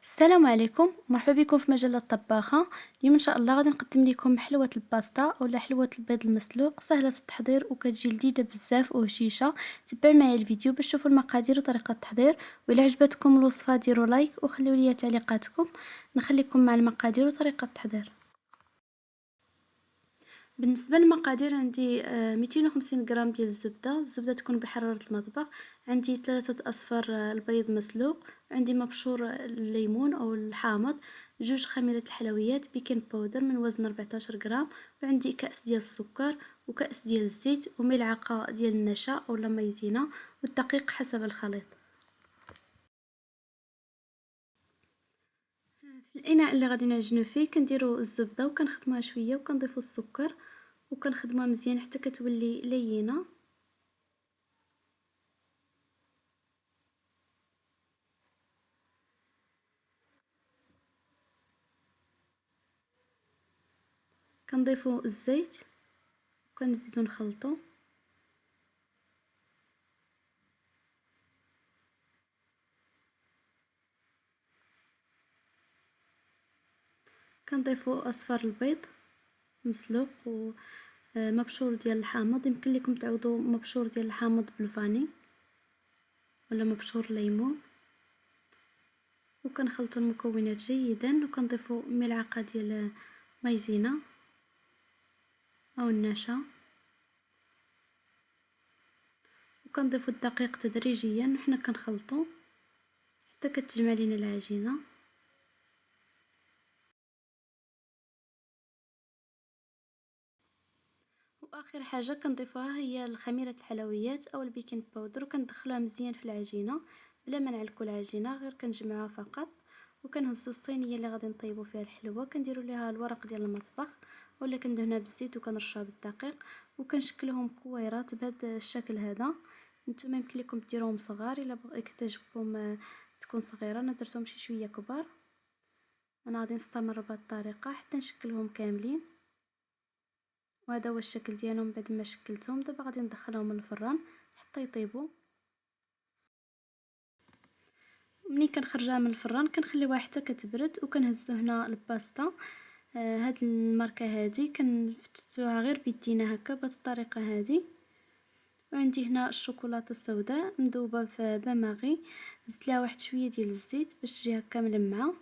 السلام عليكم، مرحبا بكم في مجلة طباخة. اليوم ان شاء الله غادي نقدم لكم حلوة الباستا اولا حلوة البيض المسلوق، سهلة التحضير وكتجي لذيذة بزاف وهشيشة. تبعوا معايا الفيديو باش تشوفوا المقادير وطريقة التحضير، وإلا عجبتكم الوصفة ديروا لايك وخليوا لي تعليقاتكم. نخليكم مع المقادير وطريقة التحضير. بالنسبه للمقادير عندي 250 غرام ديال الزبده تكون بحراره المطبخ. عندي 3 اصفار البيض مسلوق، عندي مبشور الليمون او الحامض، 2 خميره الحلويات، بيكنج باودر من وزن 14 غرام، وعندي كاس ديال السكر وكاس ديال الزيت وملعقه ديال النشا اولا مايزينا، والدقيق حسب الخليط. في الاناء اللي غادي نعجنو فيه كنديرو الزبده وكنخدموها شويه وكنضيفو السكر وكنخدموها مزيان حتى كتولي لينه. كنضيفو الزيت وكنزيدو نخلطو. كنضيفو اصفار البيض مسلوق ومبشور ديال الحامض. يمكن لكم تعوضوا مبشور ديال الحامض بالفاني ولا مبشور ليمون. وكنخلطوا المكونات جيدا وكنضيفوا ملعقه ديال مايزينا او النشا، وكنضيفوا الدقيق تدريجيا وحنا كنخلطوا حتى كتجمع لينا العجينه. واخر حاجه كنضيفوها هي الخميره الحلويات او البيكنج باودر، وكندخلوها مزيان في العجينه بلا ما نعلكوا العجينه، غير كنجمعوها فقط. وكنهزوا الصينيه اللي غادي نطيبوا فيها الحلوه، كنديروا ليها الورق ديال المطبخ ولا كندهنها بالزيت وكنرشوها بالدقيق، وكنشكلهم كويرات بهذا الشكل هذا. نتوما يمكن لكم ديروهم صغار، الا كتعجبكم تكون صغيره. انا درتهم شي شويه كبار. انا غادي نستمر بهذه الطريقه حتى نشكلهم كاملين، وهذا هو الشكل ديالهم. بعد ما شكلتهم دابا غادي ندخلهم للفران حتى يطيبوا. ملي كنخرجها من الفران كنخليوها حتى كتبرد وكنهزو هنا الباستا. هاد الماركه هادي كنفتتوها غير بيدينا هكا بهاد الطريقه هادي. وعندي هنا الشوكولاته السوداء مذوبه في باماغي، زدت لها واحد شويه ديال الزيت باش تجي هكا ملمعه.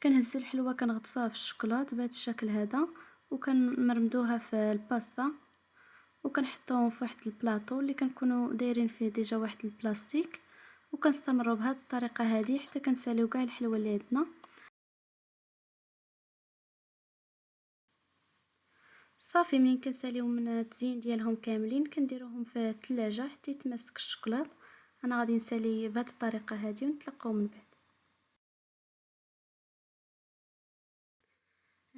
كنهزو الحلوه كنغطسوها في الشوكولاط بهذا الشكل هذا، وكنمرمدوها في الباستا وكنحطوهم في واحد البلاطو اللي كنكونوا دايرين فيه ديجا واحد البلاستيك. وكنستمروا بهذه الطريقه هذه حتى كنساليو كاع الحلوه اللي عندنا. صافي منين كنساليو من التزيين ديالهم كاملين كنديروهم في الثلاجه حتى يتماسك الشوكولاط. انا غادي نسالي بهذه الطريقه هذه ونتلاقاو من بعد.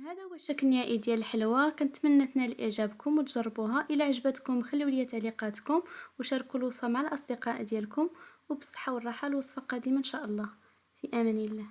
هذا هو الشكل النهائي ديال الحلوه. كنتمنى تنال اعجابكم وتجربوها. الى عجبتكم خليو لي تعليقاتكم وشاركوا الوصفه مع الاصدقاء ديالكم. وبالصحه والراحه الوصفه قادمه ان شاء الله. في امان الله.